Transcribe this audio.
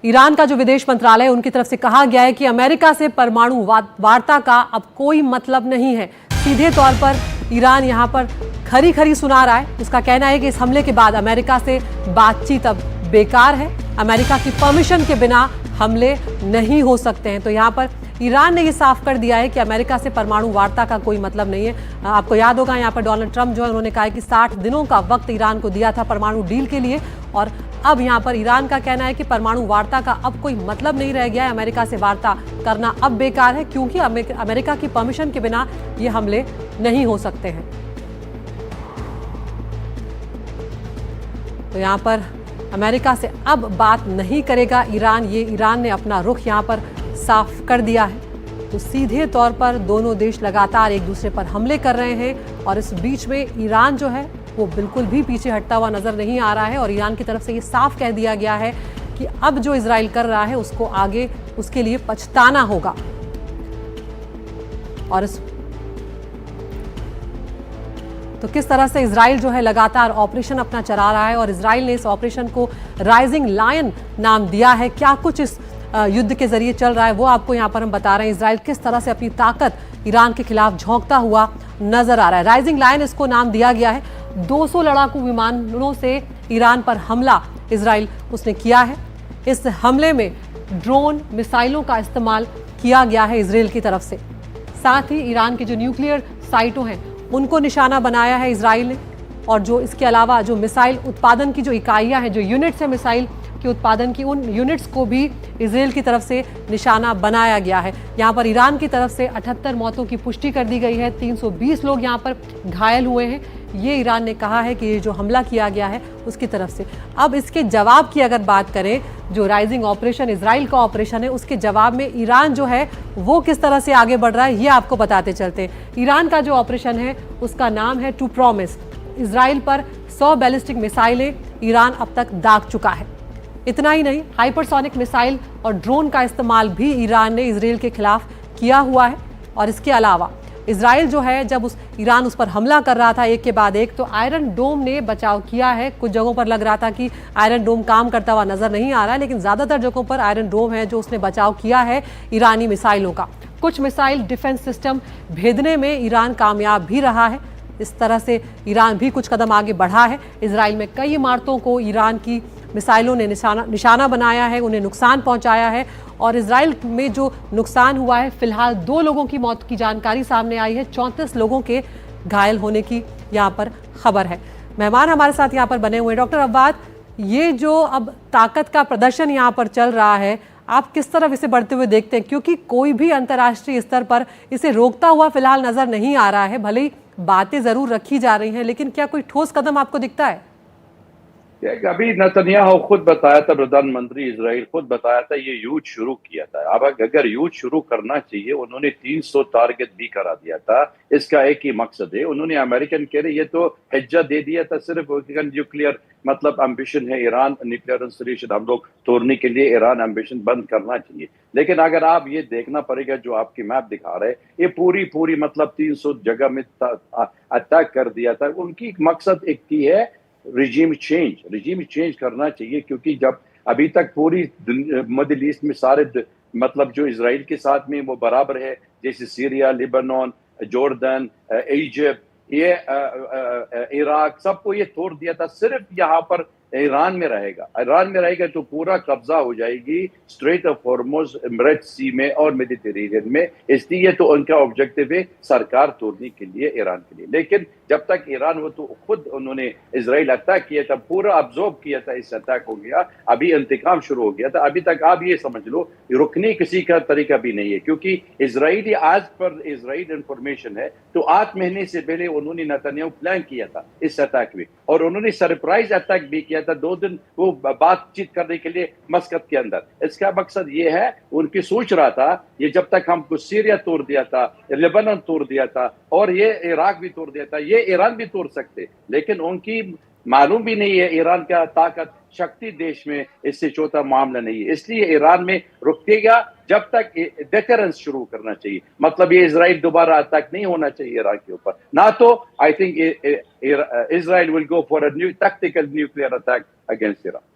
Iran का जो विदेश मंत्रालय है उनकी तरफ से कहा गया है कि अमेरिका से परमाणु वार्ता का अब कोई मतलब नहीं है। सीधे तौर पर ईरान यहां पर खरी खरी सुना रहा है। उसका कहना है कि इस हमले के बाद अमेरिका से बातचीत अब बेकार है, अमेरिका की परमिशन के बिना हमले नहीं हो सकते हैं। तो यहां पर ईरान ने ये साफ कर दिया है कि अमेरिका से परमाणु वार्ता का कोई मतलब नहीं है। आपको याद होगा यहाँ पर डोनाल्ड ट्रंप जो है उन्होंने कहा है कि 60 दिनों का वक्त ईरान को दिया था परमाणु डील के लिए, और अब यहाँ पर ईरान का कहना है कि परमाणु वार्ता का अब कोई मतलब नहीं रह गया है, अमेरिका से वार्ता करना अब बेकार है, क्योंकि अमेरिका की परमिशन के बिना ये हमले नहीं हो सकते हैं। तो यहाँ पर अमेरिका से अब बात नहीं करेगा ईरान, ये ईरान ने अपना रुख यहाँ पर साफ कर दिया है। तो सीधे तौर पर दोनों देश लगातार एक दूसरे पर हमले कर रहे हैं, और इस बीच में ईरान जो है वो बिल्कुल भी पीछे हटता हुआ नजर नहीं आ रहा है। और ईरान की तरफ से ये साफ कह दिया गया है कि अब जो इजराइल कर रहा है उसको आगे उसके लिए पछताना होगा। और तो किस तरह से इजराइल जो है लगातार ऑपरेशन अपना चला रहा है, और इजराइल ने इस ऑपरेशन को राइजिंग लायन नाम दिया है। क्या कुछ इस युद्ध के जरिए चल रहा है वो आपको यहाँ पर हम बता रहे हैं। इजराइल किस तरह से अपनी ताकत ईरान के खिलाफ झोंकता हुआ नजर आ रहा है। राइजिंग लायन इसको नाम दिया गया है। 200 लड़ाकू विमानों से ईरान पर हमला इजराइल उसने किया है। इस हमले में ड्रोन मिसाइलों का इस्तेमाल किया गया है इजराइल की तरफ से। साथ ही ईरान की जो न्यूक्लियर साइटों हैं उनको निशाना बनाया है इजराइल ने, और जो इसके अलावा जो मिसाइल उत्पादन की जो इकाइयां हैं, जो यूनिट्स है मिसाइल के उत्पादन की, उन यूनिट्स को भी इजराइल की तरफ से निशाना बनाया गया है। यहाँ पर ईरान की तरफ से 78 मौतों की पुष्टि कर दी गई है, 320 लोग यहाँ पर घायल हुए हैं। ये ईरान ने कहा है कि ये जो हमला किया गया है उसकी तरफ से। अब इसके जवाब की अगर बात करें, जो राइजिंग ऑपरेशन इजराइल का ऑपरेशन है उसके जवाब में ईरान जो है वो किस तरह से आगे बढ़ रहा है ये आपको बताते चलते हैं। ईरान का जो ऑपरेशन है उसका नाम है टू प्रॉमिस। इजराइल पर 100 बैलिस्टिक मिसाइलें ईरान अब तक दाग चुका है। इतना ही नहीं, हाइपरसोनिक मिसाइल और ड्रोन का इस्तेमाल भी ईरान ने इजराइल के खिलाफ किया हुआ है। और इसके अलावा इजराइल जो है जब ईरान उस पर हमला कर रहा था एक के बाद एक, तो आयरन डोम ने बचाव किया है। कुछ जगहों पर लग रहा था कि आयरन डोम काम करता हुआ नजर नहीं आ रहा है, लेकिन ज़्यादातर जगहों पर आयरन डोम है जो उसने बचाव किया है ईरानी मिसाइलों का। कुछ मिसाइल डिफेंस सिस्टम भेदने में ईरान कामयाब भी रहा है। इस तरह से ईरान भी कुछ कदम आगे बढ़ा है। इजराइल में कई इमारतों को ईरान की मिसाइलों ने निशाना बनाया है, उन्हें नुकसान पहुंचाया है। और इजराइल में जो नुकसान हुआ है, फिलहाल 2 लोगों की मौत की जानकारी सामने आई है, 34 लोगों के घायल होने की यहाँ पर खबर है। मेहमान हमारे साथ यहाँ पर बने हुए हैं। डॉक्टर अब्बाद, ये जो अब ताकत का प्रदर्शन यहाँ पर चल रहा है, आप किस तरफ इसे बढ़ते हुए देखते हैं? क्योंकि कोई भी अंतर्राष्ट्रीय स्तर पर इसे रोकता हुआ फिलहाल नजर नहीं आ रहा है। भले ही बातें जरूर रखी जा रही हैं, लेकिन क्या कोई ठोस कदम आपको दिखता है? अभी नेतन्याहू खुद बताया था, प्रधानमंत्री इजराइल खुद बताया था ये युद्ध शुरू किया था। अब अगर युद्ध शुरू करना चाहिए, उन्होंने 300 टारगेट भी करा दिया था। इसका एक ही मकसद है, उन्होंने अमेरिकन कह रहे ये तो हिज्जा दे दिया था, सिर्फ न्यूक्लियर मतलब एम्बिशन है ईरान, न्यूक्लियर इंस्टॉलेशन हम लोग तोड़ने के लिए ईरान एम्बिशन बंद करना चाहिए। लेकिन अगर आप ये देखना पड़ेगा जो आपकी मैप दिखा रहे, ये पूरी मतलब 300 जगह में अटैक कर दिया था। उनकी मकसद एक ही है, रिजीम चेंज करना चाहिए। क्योंकि जब अभी तक पूरी मिडिल ईस्ट में सारे मतलब जो इजराइल के साथ में वो बराबर है, जैसे सीरिया, लिबानन, जॉर्डन, इजिप्ट, ये इराक, सबको ये तोड़ दिया था। सिर्फ यहाँ पर ईरान में रहेगा तो पूरा कब्जा हो जाएगी स्ट्रेट ऑफ हॉर्मुज, रेड सी में और मेडिटेरेनियन में। इसलिए तो उनका ऑब्जेक्टिव है सरकार तोड़ने के लिए, ईरान के लिए। लेकिन जब तक ईरान वो तो खुद उन्होंने इजराइल अटैक किया था, पूरा अब्जॉर्ब किया था, इस अटैक हो गया, अभी इंतकाम शुरू हो गया था। अभी तक आप ये समझ लो रुकने किसी का तरीका भी नहीं है। क्योंकि इजराइली आज पर इजराइल इंफॉर्मेशन है तो 8 महीने से पहले उन्होंने नेतन्याहू प्लान किया था इस अटैक में, और उन्होंने सरप्राइज अटैक भी किया था 2 दिन वो बातचीत करने के लिए मस्कत के अंदर। इसका मकसद ये है, उनकी सोच रहा था ये जब तक हमको सीरिया तोड़ दिया था, लेबनान तोड़ दिया था और ये इराक भी तोड़ दिया था, ये ईरान भी तोड़ सकते। लेकिन उनकी मालूम भी नहीं है ईरान का ताकत शक्ति देश में इससे चौथा मामला नहीं है। इसलिए ईरान में रुकेगा जब तक डेटरेंस शुरू करना चाहिए। मतलब ये इजराइल दोबारा अटैक नहीं होना चाहिए ईरान के ऊपर, ना तो I think Israel will go for a new tactical nuclear attack against Iran.